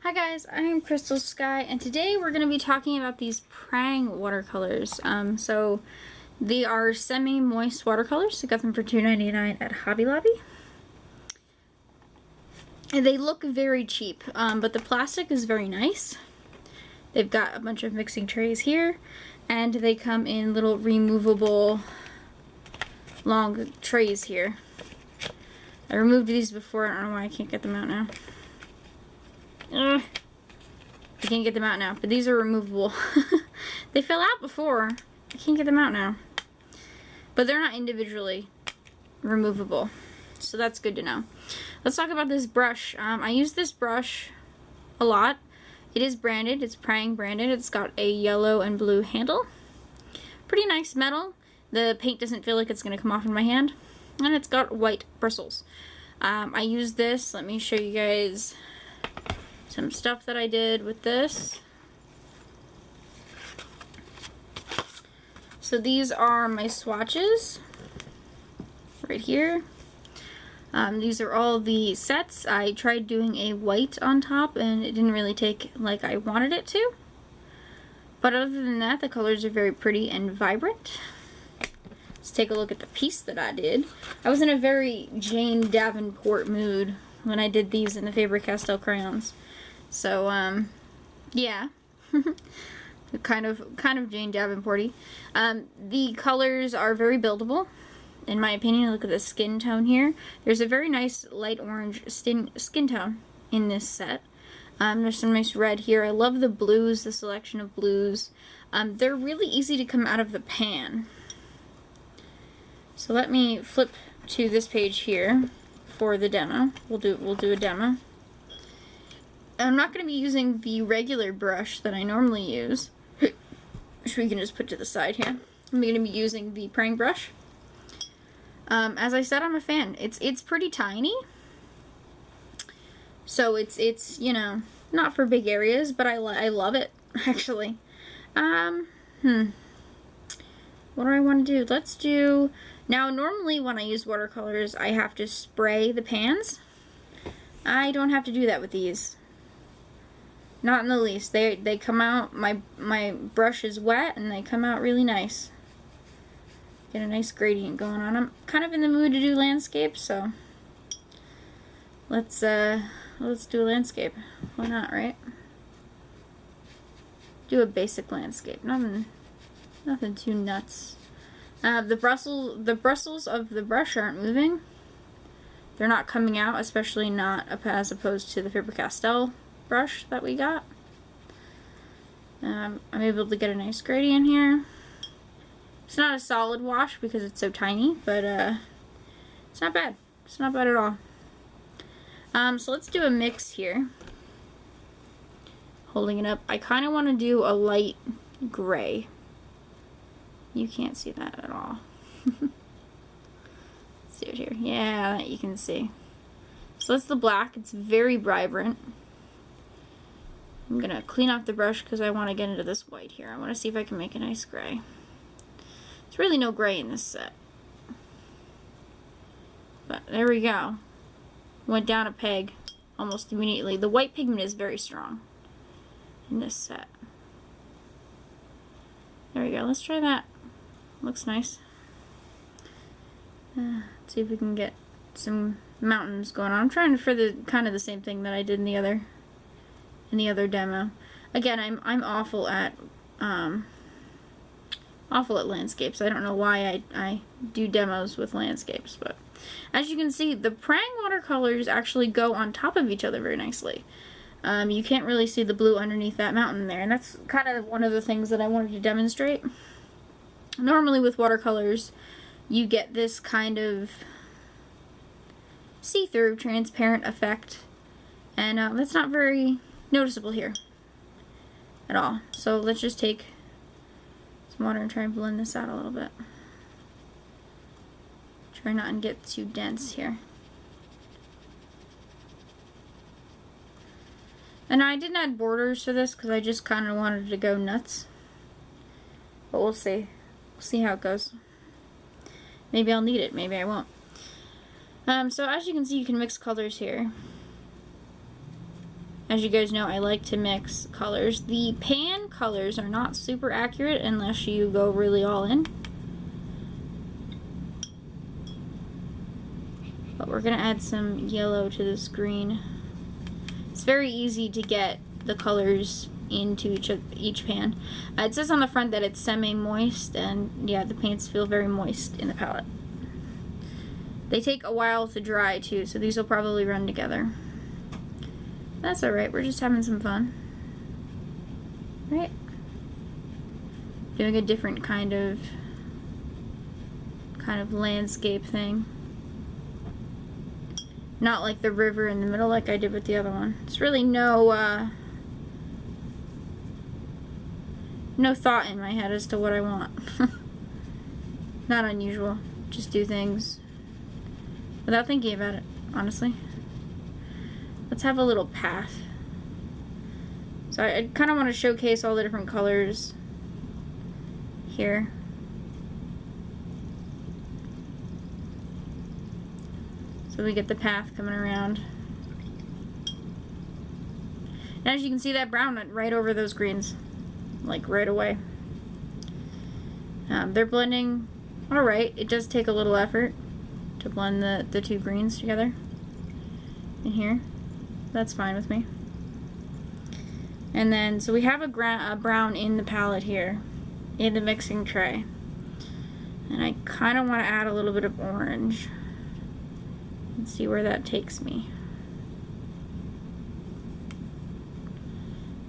Hi guys, I'm Crystal Sky, and today we're going to be talking about these Prang watercolors. So they are semi-moist watercolors. I got them for $2.99 at Hobby Lobby. And they look very cheap, but the plastic is very nice. They've got a bunch of mixing trays here, and they come in little removable long trays here. I removed these before. I don't know why I can't get them out now. I can't get them out now, but these are removable. They fell out before. I can't get them out now. But they're not individually removable, so that's good to know. Let's talk about this brush. I use this brush a lot. It is branded. It's Prang branded. It's got a yellow and blue handle. Pretty nice metal. The paint doesn't feel like it's going to come off in my hand. And it's got white bristles. I use this. Let me show you guys some stuff that I did with this. So these are my swatches right here. These are all the sets. I tried doing a white on top and it didn't really take like I wanted it to. But other than that, the colors are very pretty and vibrant. Let's take a look at the piece that I did. I was in a very Jane Davenport mood when I did these in the Faber-Castell crayons. So, yeah, kind of Jane Davenport-y. The colors are very buildable, in my opinion. Look at the skin tone here. There's a very nice light orange skin tone in this set. There's some nice red here. I love the blues, the selection of blues. They're really easy to come out of the pan. So let me flip to this page here for the demo. We'll do a demo. I'm not going to be using the regular brush that I normally use, which we can just put to the side here. I'm going to be using the Prang brush. As I said, I'm a fan. It's pretty tiny, so it's you know, not for big areas, but I love it actually. What do I want to do? Let's do now. Normally, when I use watercolors, I have to spray the pans. I don't have to do that with these. Not in the least. They come out, my brush is wet and they come out really nice. Get a nice gradient going on. I'm kind of in the mood to do landscape, so let's do a landscape. Why not, right? Do a basic landscape. Nothing too nuts. The bristles of the brush aren't moving. They're not coming out, especially not as opposed to the Faber-Castell brush that we got. I'm able to get a nice gradient here. It's not a solid wash because it's so tiny, but it's not bad. It's not bad at all. So let's do a mix here. Holding it up, I kind of want to do a light gray. You can't see that at all. Let's do it here. Yeah, you can see. So that's the black. It's very vibrant. I'm going to clean off the brush because I want to get into this white here. I want to see if I can make a nice gray. There's really no gray in this set. But there we go. Went down a peg almost immediately. The white pigment is very strong in this set. There we go. Let's try that. Looks nice. Let's see if we can get some mountains going on. I'm trying for the kind of the same thing that I did in the other demo. Again, I'm awful at landscapes. I don't know why I do demos with landscapes, but as you can see, the Prang watercolors actually go on top of each other very nicely. You can't really see the blue underneath that mountain there, and that's kind of one of the things that I wanted to demonstrate. Normally with watercolors, you get this kind of see-through, transparent effect, and that's not very noticeable here at all. So let's just take some water and try and blend this out a little bit. Try not to get too dense here. And I didn't add borders for this because I just kind of wanted to go nuts. But we'll see. We'll see how it goes. Maybe I'll need it, maybe I won't. So as you can see, you can mix colors here. as you guys know, I like to mix colors. The pan colors are not super accurate unless you go really all in. But we're gonna add some yellow to this green. It's very easy to get the colors into each pan. It says on the front that it's semi-moist, and yeah, the paints feel very moist in the palette. They take a while to dry too, so these will probably run together. That's alright, we're just having some fun. Right? Doing a different kind of landscape thing. Not like the river in the middle like I did with the other one. It's really no thought in my head as to what I want. Not unusual. Just do things without thinking about it, honestly. Let's have a little path. So I kind of want to showcase all the different colors here. So we get the path coming around. And as you can see, that brown went right over those greens, like right away. They're blending alright. It does take a little effort to blend the two greens together in here. That's fine with me. And then, so we have a brown in the palette here, in the mixing tray. And I kind of want to add a little bit of orange. Let's see where that takes me.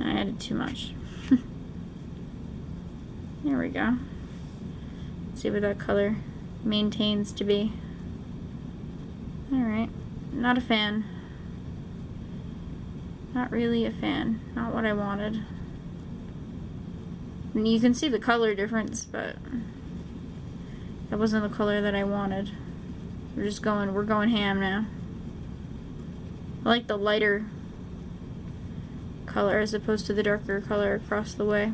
I added too much. There we go. Let's see what that color maintains to be. Alright, not a fan. Not really a fan. Not what I wanted. And you can see the color difference, but that wasn't the color that I wanted. We're going ham now. I like the lighter color as opposed to the darker color across the way.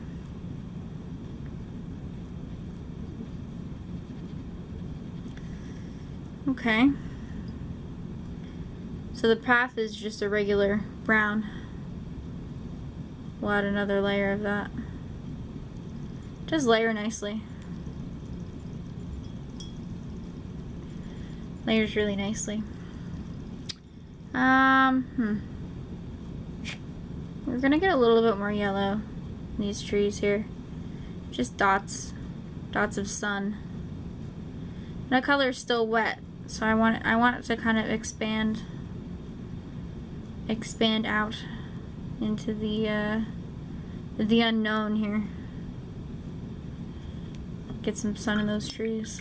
Okay. So the path is just a regular brown. We'll add another layer of that. It does layer nicely. Layers really nicely. We're gonna get a little bit more yellow in these trees here. Just dots of sun. That color is still wet, so I want it to kind of expand out into the unknown here. Get some sun in those trees.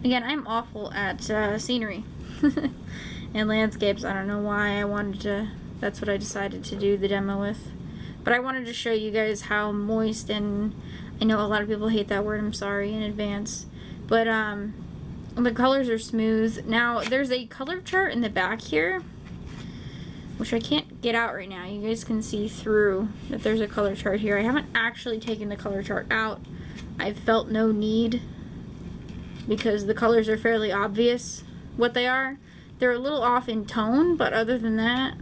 Again, I'm awful at scenery and landscapes. I don't know why I wanted to. That's what I decided to do the demo with. But I wanted to show you guys how moist, and I know a lot of people hate that word, I'm sorry in advance. But the colors are smooth. Now, there's a color chart in the back here, which I can't get out right now. You guys can see through that there's a color chart here. I haven't actually taken the color chart out. I've felt no need, because the colors are fairly obvious what they are. They're a little off in tone, but other than that,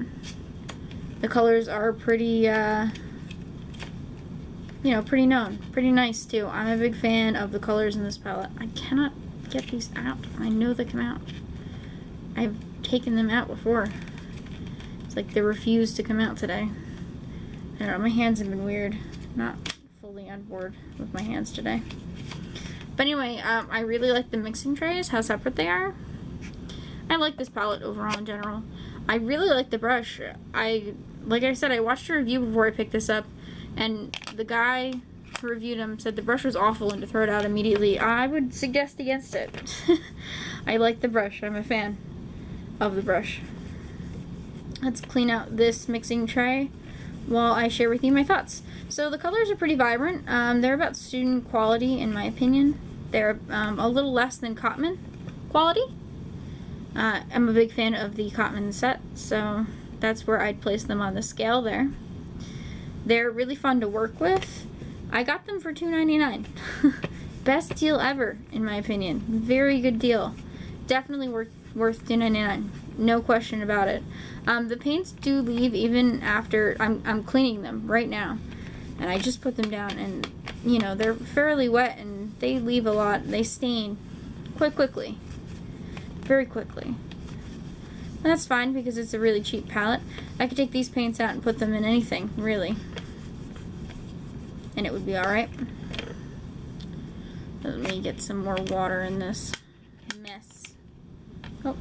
the colors are pretty, you know, pretty known. Pretty nice, too. I'm a big fan of the colors in this palette. I cannot get these out. I know they come out. I've taken them out before. It's like they refuse to come out today. I don't know, my hands have been weird. Not fully on board with my hands today. But anyway, I really like the mixing trays, how separate they are. I like this palette overall in general. I really like the brush. Like I said, I watched a review before I picked this up, and the guy who reviewed them said the brush was awful and to throw it out immediately. I would suggest against it. I like the brush. I'm a fan of the brush. Let's clean out this mixing tray while I share with you my thoughts. So the colors are pretty vibrant. They're about student quality in my opinion. They're a little less than Cotman quality. I'm a big fan of the Cotman set, so that's where I'd place them on the scale there. They're really fun to work with. I got them for $2.99. Best deal ever, in my opinion. Very good deal. Definitely worth $2.99. no question about it. The paints do leave even after I'm cleaning them right now, and I just put them down, and you know, they're fairly wet and they leave a lot. They stain quite quickly, very quickly. And that's fine because it's a really cheap palette. I could take these paints out and put them in anything, really, and it would be alright. Let me get some more water in this mess. Oh.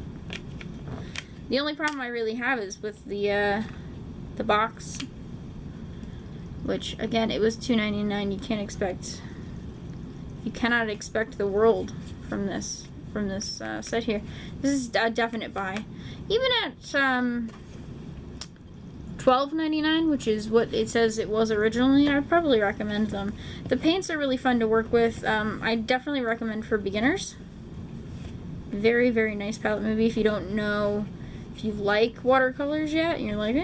The only problem I really have is with the box, which again, it was $2.99. You cannot expect the world from this set here. This is a definite buy. Even at $12.99, which is what it says it was originally, I'd probably recommend them. The paints are really fun to work with. I definitely recommend for beginners. Very, very nice palette. Maybe if you don't know if you like watercolors yet, and you're like,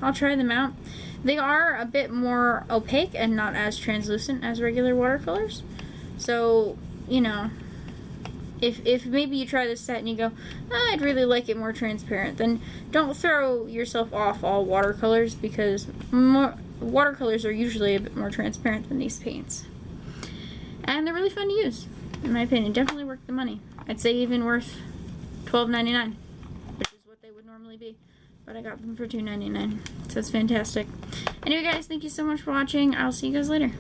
I'll try them out. They are a bit more opaque and not as translucent as regular watercolors. So, you know, if maybe you try this set and you go, I'd really like it more transparent, then don't throw yourself off all watercolors, because watercolors are usually a bit more transparent than these paints. And they're really fun to use, in my opinion. Definitely worth the money. I'd say even worth $12.99, which is what they would normally be. But I got them for $2.99, so it's fantastic. Anyway guys, thank you so much for watching. I'll see you guys later.